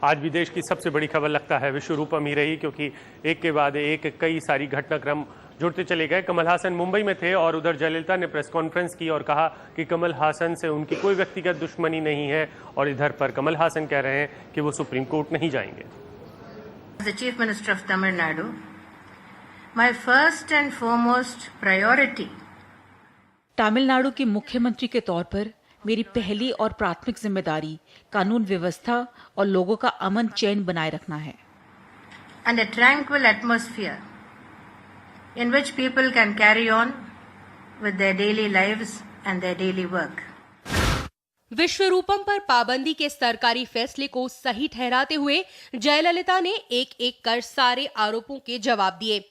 आज भी देश की सबसे बड़ी खबर लगता है विश्वरूपम ही रही, क्योंकि एक के बाद एक कई सारी घटनाक्रम जुड़ते चले गए। कमल हासन मुंबई में थे और उधर जयललिता ने प्रेस कॉन्फ्रेंस की और कहा कि कमल हासन से उनकी कोई व्यक्तिगत दुश्मनी नहीं है, और इधर पर कमल हासन कह रहे हैं कि वो सुप्रीम कोर्ट नहीं जाएंगे। The Chief Minister of Tamil Nadu, my first and foremost priority Tamil Nadu के मुख्यमंत्री के तौर पर मेरी पहली और प्राथमिक जिम्मेदारी कानून व्यवस्था और लोगों का अमन चैन बनाए रखना है। and a tranquil atmosphere in which people can carry on with their daily lives and their daily work. Vishwaroopam पर पाबंदी के सरकारी फैसले को सही ठहराते हुए जयललिता ने एक एक कर सारे आरोपों के जवाब दिए।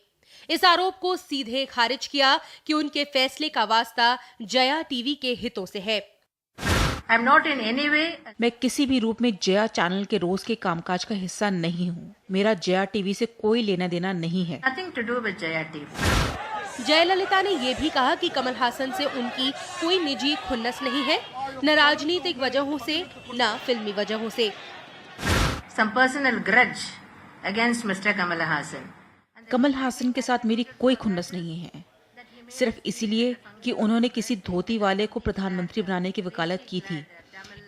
इस आरोप को सीधे खारिज किया कि उनके फैसले का वास्ता जया टीवी के हितों से है। I'm not in any way मैं किसी भी रूप में जया चैनल के रोज के कामकाज का हिस्सा नहीं हूँ। मेरा जया टीवी से कोई लेना देना नहीं है। nothing to do with Jaya TV. Jayalalithaa ने यह भी कहा कि कमल हासन से उनकी कोई निजी खुन्नस नहीं है, न राजनीतिक वजहों से न फिल्मी वजहों से। Some personal grudge against Mr. Kamal Hassan. Kamal Haasan के साथ मेरी कोई खुन्नस नहीं है, सिर्फ इसीलिए कि उन्होंने किसी धोती वाले को प्रधानमंत्री बनाने की वकालत की थी।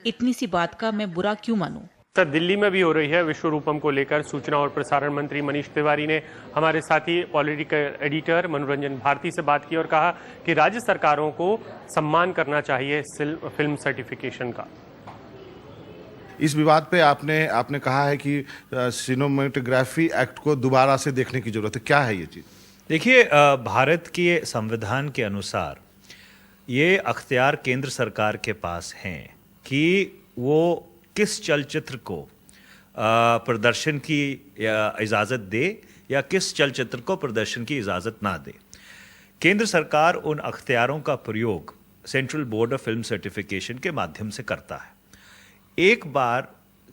इतनी सी बात का मैं बुरा क्यों मानूं? सर, दिल्ली में भी हो रही है विश्वरूपम को लेकर। सूचना और प्रसारण मंत्री मनीष तिवारी ने हमारे साथी पॉलिटिकल एडिटर मनोरंजन भारती से बात की और कहा कि राज्य सरकारों को सम्मान करना चाहिए फिल्म सर्टिफिकेशन का। इस विवाद पे आपने कहा है कि सिनेमेटोग्राफी एक्ट को दोबारा से देखने की जरूरत है। क्या है ये चीज? देखिए, भारत के संविधान के अनुसार ये अख्तियार केंद्र सरकार के पास हैं कि वो किस चलचित्र को प्रदर्शन की इजाज़त दे या किस चलचित्र को प्रदर्शन की इजाज़त ना दे। केंद्र सरकार उन अख्तियारों का प्रयोग central board of film certification के माध्यम से करता है। एक बार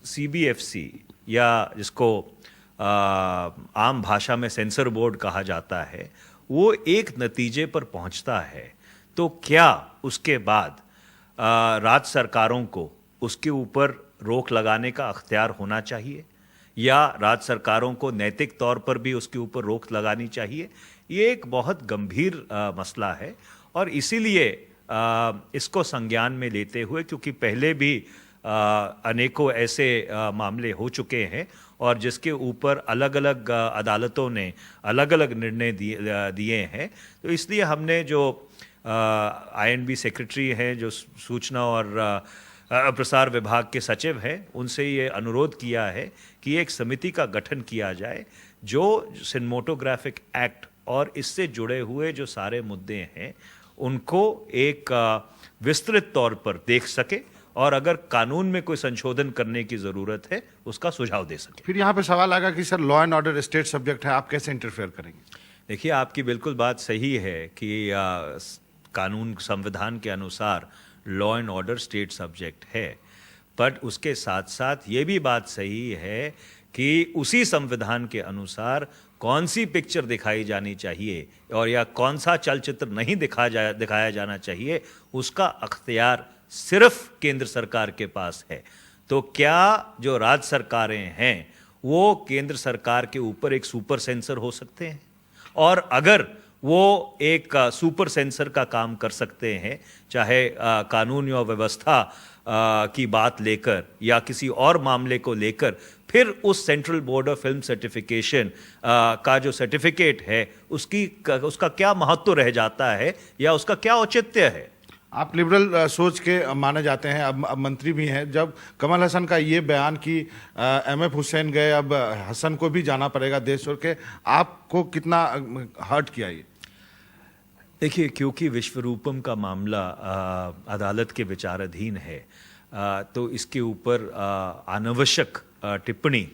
CBFC या जिसको आम भाषा में सेंसर बोर्ड कहा जाता है, वो एक नतीजे पर पहुंचता है तो क्या उसके बाद राज्य सरकारों को उसके ऊपर रोक लगाने का अख्तियार होना चाहिए या राज्य सरकारों को नैतिक तौर पर भी उसके ऊपर रोक लगानी चाहिए? ये एक बहुत गंभीर मसला है और इसीलिए इसको संज्ञान में लेते हुए, क्योंकि पहले भी अनेकों ऐसे मामले हो चुके हैं और जिसके ऊपर अलग अलग अदालतों ने अलग अलग निर्णय दिए हैं, तो इसलिए हमने जो INB सेक्रेटरी हैं, जो सूचना और प्रसार विभाग के सचिव हैं, उनसे ये अनुरोध किया है कि एक समिति का गठन किया जाए जो सिनेमेटोग्राफिक एक्ट और इससे जुड़े हुए जो सारे मुद्दे हैं उनको एक विस्तृत तौर पर देख सके और अगर कानून में कोई संशोधन करने की जरूरत है उसका सुझाव दे सके। फिर यहाँ पे सवाल आएगा कि sir law and order state subject है, आप कैसे इंटरफेयर करेंगे? देखिए, आपकी बिल्कुल बात सही है कि कानून संविधान के अनुसार law and order state subject है, बट उसके साथ साथ ये भी बात सही है कि उसी संविधान के अनुसार कौन सी पिक्चर दिखाई जानी चाहिए और या कौन सा चलचित्र नहीं दिखाया जाना चाहिए, उसका अख्तियार सिर्फ केंद्र सरकार के पास है। तो क्या जो राज्य सरकारें हैं वो केंद्र सरकार के ऊपर एक सुपर सेंसर हो सकते हैं? और अगर वो एक सुपर सेंसर का काम कर सकते हैं, चाहे कानून या व्यवस्था की बात लेकर या किसी और मामले को लेकर, फिर उस central board of film certification का जो सर्टिफिकेट है उसका क्या महत्व रह जाता है या उसका क्या औचित्य है? आप लिबरल सोच के माने जाते हैं, अब मंत्री भी हैं। जब कमल हसन का ये बयान कि MF हुसैन गए, अब हसन को भी जाना पड़ेगा देश छोड़ के, आपको कितना हर्ट किया ये? देखिए, क्योंकि विश्वरूपम का मामला अदालत के विचाराधीन है, तो इसके ऊपर अनावश्यक टिप्पणी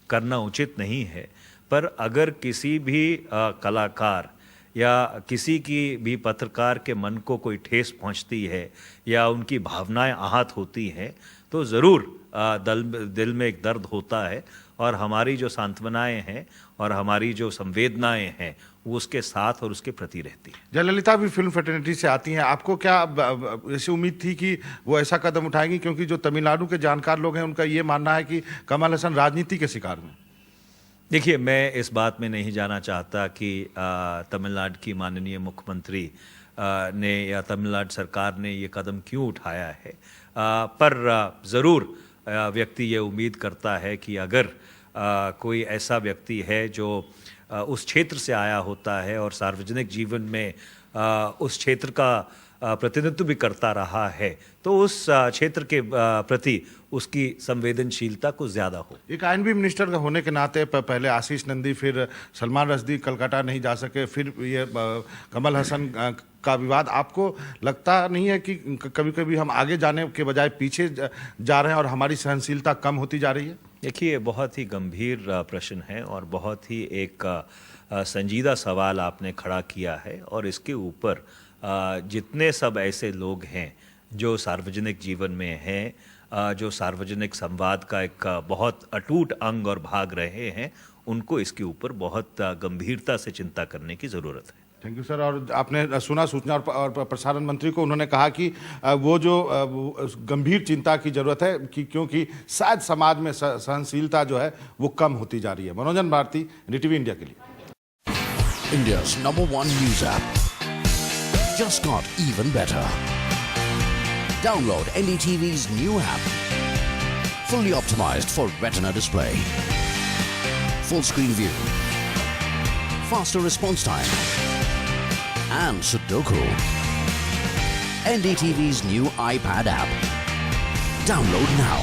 करना उचित नहीं है। पर अगर किसी भी कलाकार या किसी की भी पत्रकार के मन को कोई ठेस पहुंचती है या उनकी भावनाएं आहत होती हैं, तो ज़रूर दिल में एक दर्द होता है, और हमारी जो सांत्वनाएं हैं और हमारी जो संवेदनाएं हैं वो उसके साथ और उसके प्रति रहती है। जयललिता भी फिल्म फ्रेटर्निटी से आती हैं, आपको क्या ऐसी उम्मीद थी कि वो ऐसा कदम उठाएंगी, क्योंकि जो तमिलनाडु के जानकार लोग हैं उनका ये मानना है कि कमल हसन राजनीति के शिकार हैं? देखिए, मैं इस बात में नहीं जाना चाहता कि तमिलनाडु की माननीय मुख्यमंत्री ने या तमिलनाडु सरकार ने ये कदम क्यों उठाया है, पर ज़रूर व्यक्ति ये उम्मीद करता है कि अगर कोई ऐसा व्यक्ति है जो उस क्षेत्र से आया होता है और सार्वजनिक जीवन में उस क्षेत्र का प्रतिनिधित्व भी करता रहा है, तो उस क्षेत्र के प्रति उसकी संवेदनशीलता कुछ ज़्यादा हो। एक आईएनबी मिनिस्टर का होने के नाते पहले आशीष नंदी, फिर सलमान रश्दी कलकत्ता नहीं जा सके, फिर ये कमल हसन का विवाद, आपको लगता नहीं है कि कभी कभी हम आगे जाने के बजाय पीछे जा रहे हैं और हमारी सहनशीलता कम होती जा रही है? देखिए, बहुत ही गंभीर प्रश्न है और बहुत ही एक संजीदा सवाल आपने खड़ा किया है, और इसके ऊपर जितने सब ऐसे लोग हैं जो सार्वजनिक जीवन में हैं, जो सार्वजनिक संवाद का एक बहुत अटूट अंग और भाग रहे हैं, उनको इसके ऊपर बहुत गंभीरता से चिंता करने की ज़रूरत है। Thank you sir. और आपने सुना सूचना और प्रसारण मंत्री को, उन्होंने कहा कि वो जो गंभीर चिंता की ज़रूरत है कि क्योंकि शायद समाज में सहनशीलता जो है वो कम होती जा रही है। मनोजन भारती, NDTV इंडिया के लिए। India's #1 news app just got even better. Download NDTV's new app. Fully optimized for retina display. Full screen view. Faster response time. And Sudoku. NDTV's new iPad app. Download now.